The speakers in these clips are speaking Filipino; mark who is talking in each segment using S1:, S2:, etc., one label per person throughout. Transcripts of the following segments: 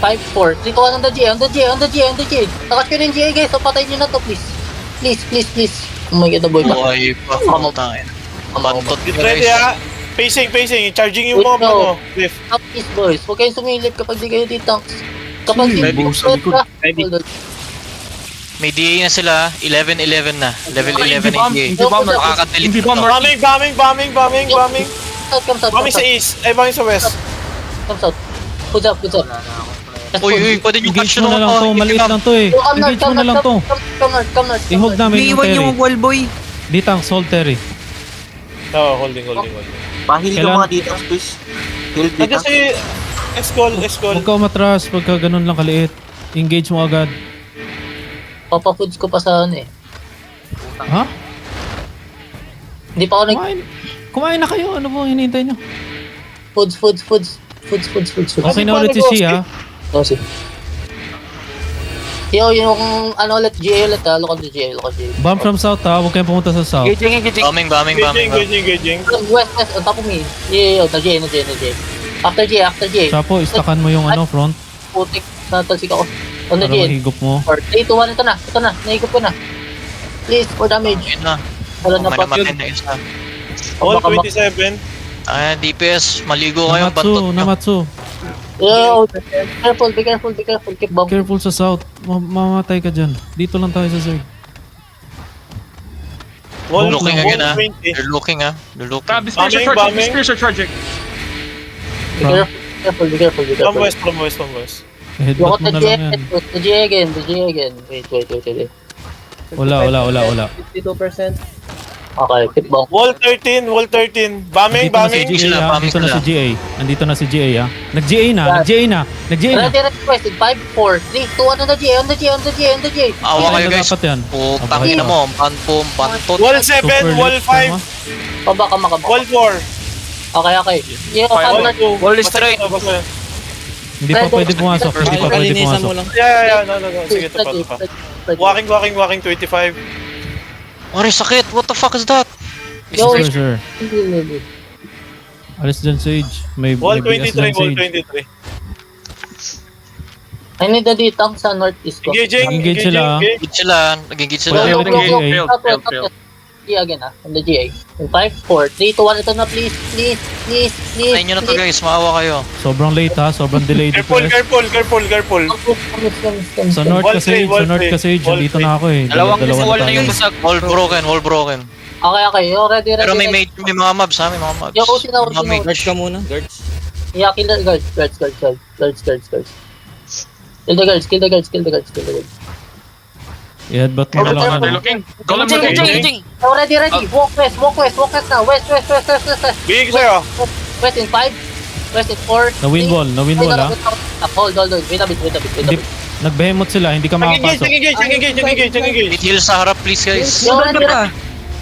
S1: 5, 4, 3, 2, 1 on the GA, on the GA, on the GA, on the GA. Takas ko yung GA guys, so patayin nyo na to please. Please, please, please. Oh my god, the boy pa.
S2: Buhay pa. Putangin. Bantot
S3: Get
S2: ka
S3: ready
S2: guys.
S3: ha. Pacing. Charging yung
S1: Wait,
S3: bomb,
S1: no.
S3: Cliff.
S1: Top is boys, huwag kayong sumilip kapag di kayo titanks. Kapag di
S4: Ready.
S1: ka,
S4: Ready.
S2: May DA na sila. 11-11 na. Level 11 na DA.
S4: Hindi bomber.
S2: Makakatelit
S4: Hindi
S2: na to.
S4: bomber.
S3: Bombing.
S1: Comes out,
S3: Bombing sa east. Ay, bombing sa west.
S1: comes out. Good job, good job.
S2: Uy, pwede nyo
S5: Engage
S2: catch
S5: mo na lang to, maliit lang to eh. Engage mo na lang to.
S1: Come north.
S5: I-hold namin yung
S6: Iiwan yung
S5: Terry.
S6: wall boy.
S5: Ditang, Soul Terry.
S3: Oo, holding.
S6: Pahil ka
S5: Kailan-
S6: mga dito, please. Heal dito.
S3: Nandiyan si Escol.
S5: Huwag ka umatras pagka ganun lang kaliit. Engage mo agad.
S1: Papafoods ko pa sa ano eh.
S5: Ha?
S1: Hindi pa ako nag...
S5: Kumain na kayo. Ano po hinihintay nyo?
S1: Foods.
S5: Okay na ulit si Shia.
S1: Oh, sige. Yo, yung ano ulit, GA ulit ha. Look on the GA.
S5: Bomb from south ha. Huwag kayong pumunta sa south.
S2: Bombing.
S3: Engaging.
S1: West, on top of me. Yeah, the GA. After GA.
S5: Chapo, istakan mo yung ano, front.
S1: Putik, natalsik ako. On the
S5: Para
S1: GA.
S5: mahigop mo.
S1: 3, 2, 1, ito na. Nahigop ko na. Please, for damage.
S2: Yun na.
S1: Wala na
S2: May
S1: pa.
S2: namatay na isa.
S3: All 27.
S2: Ay, DPS. Maligo kayo. Bantot nyo.
S5: Namatsu.
S1: Yo, be careful. Keep bomb.
S5: Careful sa south. Mamatay ka dyan. Dito lang tayo sa Zerg.
S3: Wall
S2: Looking again ah.
S3: 20.
S2: They're looking.
S4: Tab, the spears are charging. The spears are charging.
S1: Be careful.
S3: From west.
S5: Headbutt mo na lang yan.
S1: The GA again. Wait.
S5: Wala.
S1: 52%. Okay, keep bomb.
S3: Wall 13. Bombing.
S5: Andito na si GA. Nandito na si GA ha. Nag-GA na.
S1: Ready, quest in 5, 4, 3, 2, 1 on the GA.
S2: Awa kayo guys.
S5: Dapat yan.
S2: Putang ina mo. Bantot.
S3: Wall 7. Wall 5.
S1: Pabaka makabaka.
S3: Wall 4.
S1: Okay. Yo,
S3: Wall
S1: counter.
S3: 2.
S2: Wall is straight.
S5: Hindi pa pwede pumasok.
S3: Yeah. No. Sige, tapat pa. Walking 25.
S2: Aray, sakit. What the fuck is that?
S1: Yo,
S5: Sure. Alis dyan Sage. May
S3: Wall
S5: BS
S3: 23.
S5: dyan
S3: Wall
S5: Sage.
S3: 23.
S1: I need the ditang sa northeast ko.
S5: Engage sila.
S2: Engage sila. Nag-engage sila.
S5: Wala.
S4: Failed.
S1: GA again on the GA. In 5, 4, 3, 2, 1, ito na please.
S2: Ay nyo na to guys. Maawa kayo.
S5: Sobrang late ha. Sobrang delayed ito.
S3: Careful.
S5: Sa north
S3: Wall
S5: ka Sage.
S3: three,
S5: Dito na ako eh.
S2: Dalawang wall na yung
S5: tayo.
S2: basag. Wall broken.
S1: Okay. Yo, ready.
S2: Pero may mga mobs ha. May mga mobs.
S1: Yo, usin na.
S2: Guards
S6: ka muna.
S1: Yeah, kill the guards. Kill the guards.
S5: I-headbutt mo na lang.
S4: They're
S5: ano.
S4: looking. Golem looking.
S1: Yo, ready. Walk west now. West.
S3: Bigay ko sa'yo.
S1: West in 5, West in 4.
S5: Na-win wall ha.
S1: Hold. Wait a bit.
S5: Nag-behemoth sila. Hindi ka makapasok.
S3: Engage.
S2: Heal sa harap please guys.
S1: Yo, ready.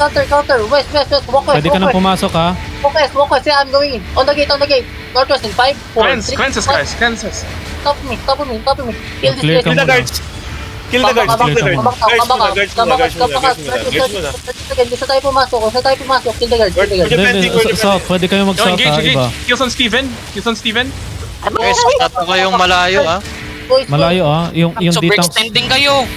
S1: Counter. West. Walk west.
S5: Pwede ka nang pumasok ha.
S1: Walk west. Yeah, I'm going in. On the gate. Northwest in 5, 4, 3,
S4: Cleanses, guys. Cleanses.
S1: Top me. Kill this
S5: Clear
S1: place.
S5: ka muna.
S3: Kill the guards. Guards muna.
S1: Gusto tayo pumasok. Kill the guards.
S5: Then, south. Pwede kayo
S4: Yo,
S5: mag-south ha.
S4: engage.
S5: Iba.
S4: Kills on Steven.
S2: Guys, tato kayong malayo ha.
S5: Malayo ha. Yung ditang...
S2: kayo.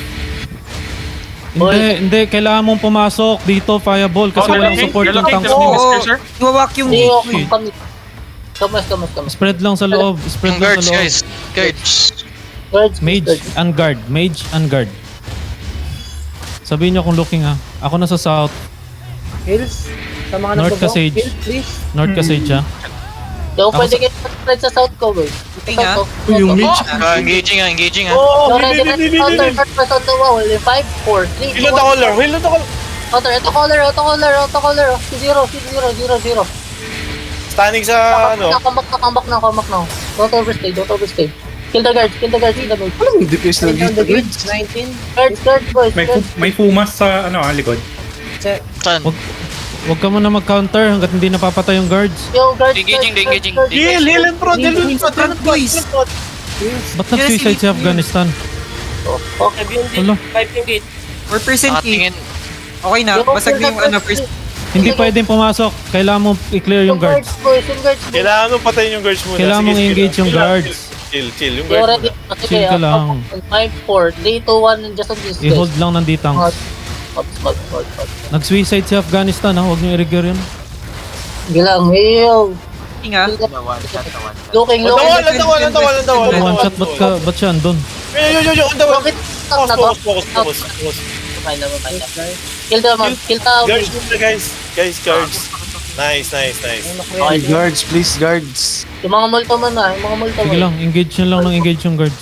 S5: Hindi. Kailangan mong pumasok dito, Fireball. Kasi walang support yung tanks mo.
S4: Sir.
S6: Iwawak yung
S1: Come.
S5: Spread lang sa loob.
S2: Yung guards guys. Guards.
S5: Mage and guard. Sabihin nyo kung looking ha. Ako na sa south.
S1: Hills. Sa mga
S5: North ka Sage.
S1: please.
S5: North ka Sage ha.
S1: Yo, pwede kayo spread sa south ko, boy.
S6: Tinga.
S5: Yung mage.
S2: Engaging ha.
S1: Yo, ready. Counter on the wall. In 5, 4, 3, 2, 1.
S3: Heal the caller.
S1: Counter. Ito caller. 0.
S3: Standing sa ano.
S1: Comeback now. Don't overstay. Kill the guards.
S7: Anong DPS na dito?
S1: 19. Guards, boys.
S8: May pumas sa likod.
S2: Saan?
S5: Huwag ka muna mag-counter hanggat hindi napapatay yung guards.
S1: Yo, guards.
S2: Engaging.
S3: Heal in front.
S6: boys.
S5: Ba't nag-suicide si Afghanistan?
S1: Okay,
S5: Wala.
S6: 4% key.
S2: Nakatingin.
S6: Okay na. Basag na yung first.
S5: Hindi pwedeng pumasok. Kailangan mo i-clear yung guards.
S1: Boys.
S3: Kailangan mo patayin yung guards muna.
S5: Kailangan mong i-engage yung guards.
S3: chill. Yung
S1: You
S3: guard
S1: already,
S3: muna.
S1: sige,
S5: Chill ka lang.
S1: 5, 4, 3, 2, 1, just on this.
S5: I-hold lang ng ditang.
S1: Hold.
S5: Nag-suicide si Afghanistan ha, huwag niyo i-rigger yun.
S1: Gilang, yo.
S6: Inga.
S1: Looking.
S3: On the wall.
S5: One shot, ba't siya andun?
S3: Yo, on the wall.
S1: Bakit stop na to?
S3: Focus.
S1: Fine na. Kill the
S3: Guards muna, guys. Guards. Nice.
S1: Okay.
S7: Guards, please, guards.
S1: Yung mga multo man na,
S5: Sige lang, engage nyo lang ng engage yung guards.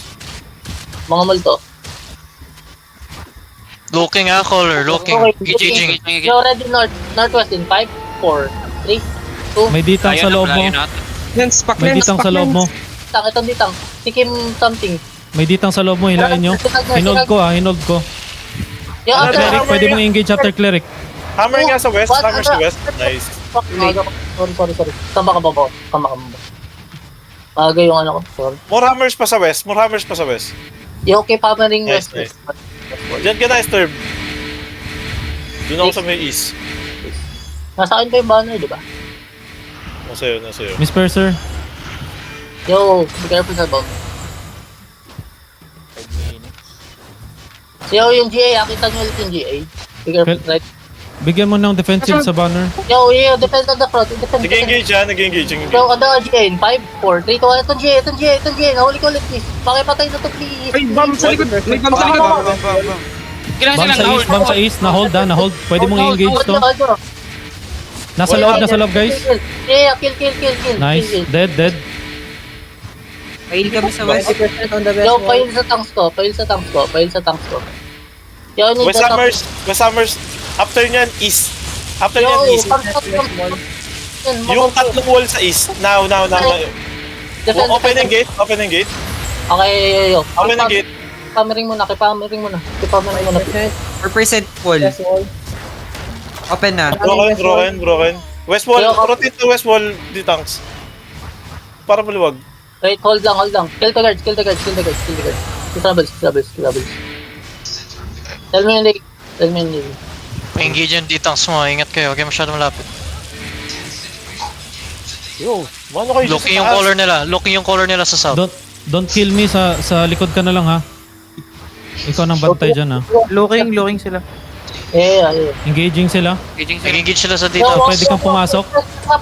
S1: Mga multo.
S2: Looking caller, looking. Engaging.
S1: You already northwest in 5, 4, 3, 2.
S5: May ditang sa loob mo.
S6: Lens, pack
S5: May
S6: lens,
S5: ditang
S6: pack
S5: sa loob mo.
S6: lens.
S1: Itong ditang. Sikim something.
S5: May ditang sa loob mo, hilain nyo. Hinold ko.
S1: Yung
S5: After cleric, pwede mong engage after cleric.
S3: Hammer nga sa west. Nice.
S1: Fuck, sorry. Tama ka ba? Aga yung ano ko. Sorry.
S3: More hammers pa sa west.
S1: Yung okay hammering
S3: Nice,
S1: west.
S3: Diyan ka na, Sturb. Doon ako sa may east.
S1: Nasa akin pa yung banner, di ba?
S3: Nasa'yo.
S5: Miss Purser,
S1: Yo, be careful sa bomb. Yo, yung GA, akita nyo ulit yung GA. Be careful, right?
S5: bigyan mo ng defensive sa banner.
S1: Yo, defend on the front. Defend.
S3: Nag-engage ha,
S1: Yo, on the GA in 5, 4, 3, 2, 1. Itong GA. Nahuli ko ulit, please. Pakipatay na to, please.
S4: May bomb sa likod.
S5: Bomb sa east, na-hold. Pwede mong i-engage to. Nasa loob guys.
S1: Yeah, kill.
S5: Nice,
S1: Kill.
S5: dead.
S6: Fail kami sa west.
S1: Yo, pail sa tanks ko. Yo, need
S3: West Hammers. After nyan, east. Yung tatlong wall sa east. Now. Open ang gate.
S1: Okay, yo.
S3: Open ang gate.
S1: Kipammering muna.
S6: 4% full. Open na.
S3: Broken. West wall. Rotate to west wall, di tanks. Para maluwag.
S1: Wait, hold lang. Kill the guards. Troubles. Tell me yung name.
S2: Engage yung ditang mo. Ingat kayo, huwag kayo masyado malapit.
S3: Yo, mano kayo
S2: Looking yung color nila sa south.
S5: Don't kill me sa likod ka na lang ha. Ikaw nang bantay dyan ha.
S6: Looking sila.
S1: Yeah.
S5: Engaging sila.
S2: Engage sila sa dito.
S5: Pwede kang pumasok,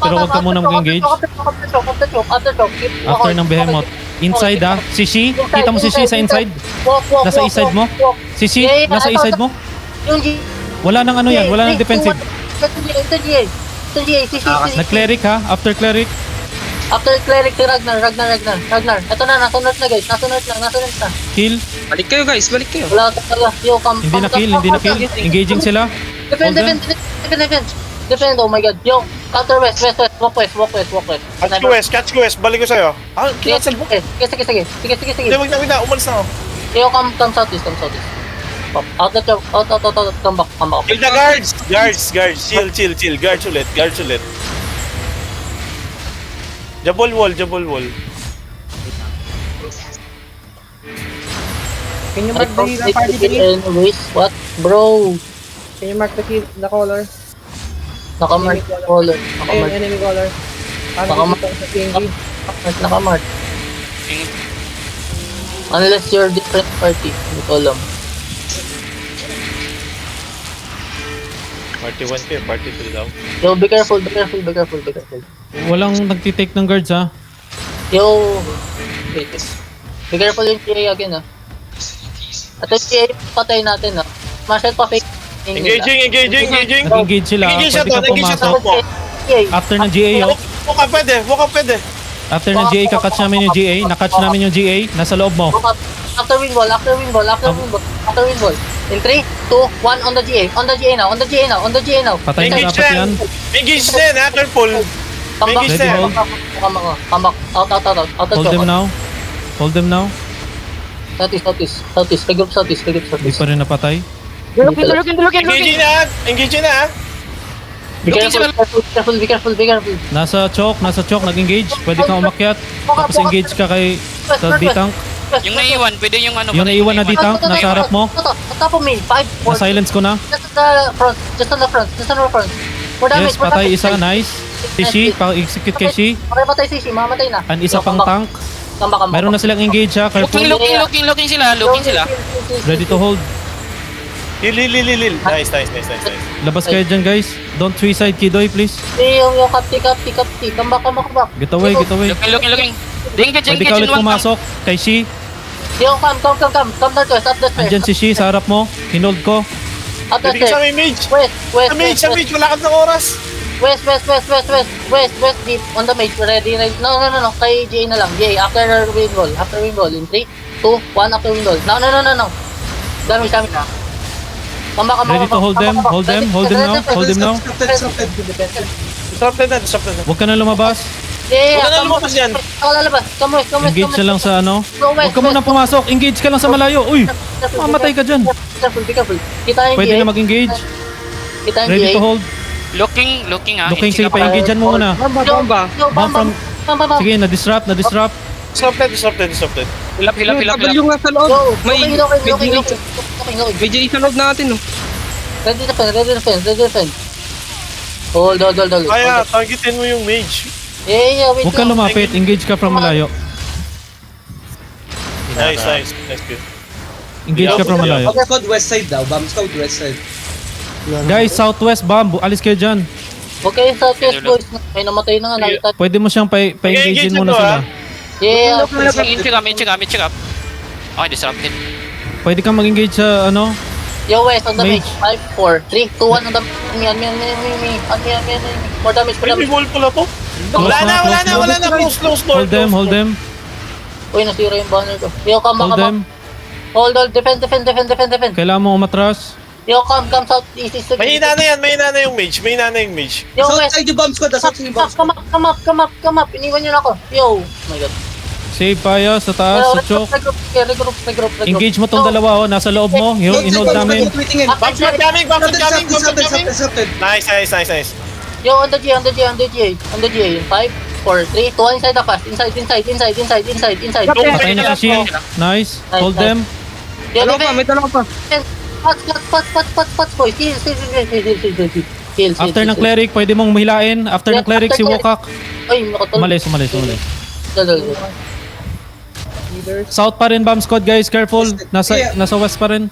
S5: pero huwag ka muna mag-engage. After ng behemoth. Inside ha. Si Shi, kita mo si Shi sa inside. Nasa east side mo. Si Shi, nasa east side mo.
S1: Yung G.
S5: Wala nang ano yan, wala nang defensive.
S1: Ito GA.
S5: Nag-cleric ha, after cleric.
S1: After cleric si Ragnar. Ito na, nasa north na guys. Nasa north na.
S5: Kill.
S6: Balik kayo guys, balik kayo.
S1: Wala ka talaga. Yo,
S5: Hindi na kill. Engaging sila.
S1: Defend. Oh my god. Yo, counter west. Walk west.
S3: Catch ko west. Balik ko sa'yo. Kinansel mo?
S1: Sige.
S3: Hindi, wag na. Umalis na ako.
S1: Yo, come southeast. Pop. Out, come back.
S3: Kill the guards. Chill. Guards ulit. Jabol wall.
S9: Can you mark the party tree?
S1: Anyways, what? Bro.
S9: Can you mark the color?
S1: Nakamark color.
S9: Ayun, enemy color.
S1: Nakamark.
S9: Sa PNG.
S1: Nakamark. Unless you're different party. Hindi ko alam.
S3: Party 1 kayo, party 3 daw.
S1: Yo, be careful.
S5: Walang nagtitake ng guards ha.
S1: Yo. Wait. Be careful yung GA again ah. At yung GA patay natin ah. Smash pa fake.
S3: Engaging.
S5: Engage sila,
S3: Engage siya
S5: pwede
S3: to,
S5: kang
S3: engage siya
S5: pumasok.
S3: to.
S5: After ng GA yo.
S3: Walk up pwede.
S5: After ng GA, kakatch namin yung GA. Nakatch namin yung GA. Nasa loob mo.
S1: After win ball. In 3, 2, 1 on the GA now.
S5: Patay na
S3: Engage
S5: dapat yan.
S3: Engage na yan, ha? Careful.
S1: Come back.
S3: Engage na yan.
S1: Come back. Out.
S5: Hold them now.
S1: Southeast. Regroup southeast.
S5: Hindi pa rin napatay.
S3: Engage na, ha?
S1: Be careful.
S5: Nasa choke, nag-engage. Pwede kang umakyat. Tapos engage ka sa D-tank.
S10: Yung naiwan, pwede yung ano.
S5: Yung naiwan na D-tank, nasa harap mo.
S1: Top of me. 5, 4.
S5: Na-silence ko na.
S1: Just on the front. More damage.
S5: Yes, patay isa. Nice. Si Shi, pa-execute kay Shi.
S1: Okay, patay si Shi. Mamatay na.
S5: An isa pang tank.
S1: Kamba.
S5: Meron na silang engage ha. Careful.
S10: Looking sila.
S5: Ready to hold.
S3: Heal. Nice.
S5: Labas kayo dyan guys. Don't suicide Kidoy please.
S1: Yung kapti. Kamba.
S5: Get away.
S10: Looking. Engage
S5: Pwede ka ulit pumasok. Kay Shi.
S1: Yung come northwest, up the stairs.
S5: Andyan si Shi sa harap mo. Hinold ko.
S1: Up the
S3: Hindi sa
S1: stairs.
S3: may mage.
S1: West.
S3: Sa mage, wala ka ng oras.
S1: West, deep on the mage, ready. No, kay Jay na lang, Jay, after wind wall, in 3, 2, 1, after wind wall. No. Damage na. Kamba.
S5: Ready to hold them now.
S3: Disrupted na.
S5: Huwag ka na lumabas.
S1: Yeah,
S3: Huwag ka na lumabas yan.
S1: Lalabas, come west.
S5: Engage na lang sa ano.
S1: Go west,
S5: Huwag ka muna pumasok. Engage ka lang sa malayo. Uy, mamatay ka dyan.
S1: Be careful. Kita yung
S5: Pwede
S1: GA.
S5: na mag-engage.
S1: Kita yung
S5: Ready
S1: GA.
S5: to hold.
S10: Looking
S5: Looking, sige, pa-engage mo muna.
S6: Bomba.
S5: Bomb from... Sige, na-disrupt.
S3: Disrupted.
S10: Hilap.
S6: Tagal yung nasa loob.
S1: Go.
S6: May
S1: Looking.
S6: Jay sa loob natin, oh.
S1: Ready defend. Hold.
S3: Kaya, targetin mo yung mage.
S1: Yeah, wait.
S5: Huwag ka lumapit. Engage ka from malayo.
S3: Nice. Good.
S5: Engage ka from malayo.
S6: Scout west side daw. Bomb scout west side.
S5: Guys, southwest bomb. Alis kayo dyan.
S1: Okay, southwest boys. May namatay na nga. Nakita.
S5: Pwede mo siyang pa-engage muna sila.
S1: Yeah.
S10: Check up. Okay, disrupted.
S5: Pwede kang mag-engage sa ano.
S1: Yo, west on the
S5: Mage.
S1: mage. 5, 4, 3, 2, 1 on the me. More damage.
S3: Ay, may wall pala to. Wala na. Close.
S5: Hold them.
S1: Uy, nasira yung banner ko. Yo, come.
S5: Hold them.
S1: Hold. Defend.
S5: Kailangan mo umatras.
S1: Yo, come south east.
S3: Mahina na yung mage.
S1: Yo, west.
S6: Side yung bomb squad.
S1: Come up. Iniwan nyo na ako. Yo. Oh my god.
S5: Save Paya sa taas, sa choke.
S1: Regroup.
S5: Engage mo tong dalawa, nasa loob mo. Inold namin.
S3: Bump shot coming. Nice.
S1: Yo, on the G. 5, 4, 3, 2, 1 inside the fast. Inside.
S5: Patay na si Shi. Nice. Hold them.
S1: Yo,
S6: May dalawa pa.
S1: Pots, boys. Heal.
S5: After ng cleric, pwede mong mahilain. After ng cleric, si Wokak.
S1: Ay, nakatol.
S5: Umalis.
S1: Dal.
S5: South pa rin bomb squad guys, careful. Nasa west pa rin.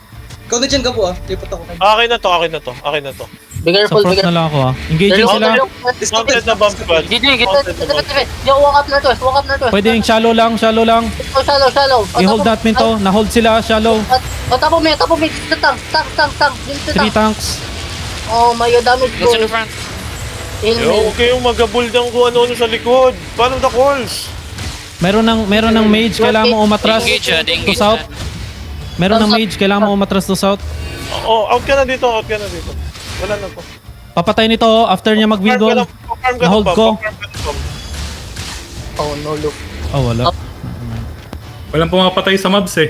S6: Ikaw na dyan, Gabo, ah. Lipat ako.
S3: Okay na to.
S1: Be
S5: Sa
S1: careful.
S5: frost na lang ako ha. Engaging sila.
S3: Disrupted na bomb squad.
S1: Yo, walk up northwest.
S5: Pwede yung shallow lang.
S1: Shallow.
S5: I-hold natin to. Na-hold sila, shallow.
S1: Top of me. Tank.
S5: 3 tanks.
S1: Oh my god, damage
S10: Go to the
S1: go.
S10: front.
S1: Heal
S3: Yo,
S1: me.
S3: huwag kayong magabuld ng kung ano sa likod. Paano the calls?
S5: Meron ng mage, kailangan mo umatras
S10: Engage
S5: to
S10: engage
S5: south. Meron ng mage, kailangan mo umatras to south.
S3: Out ka na dito. Wala na po.
S5: Papatay nito after niya mag-wind wall. Na-hold ko.
S1: Oh no, look.
S5: Oh, wala.
S8: Walang pumapatay sa mobs eh.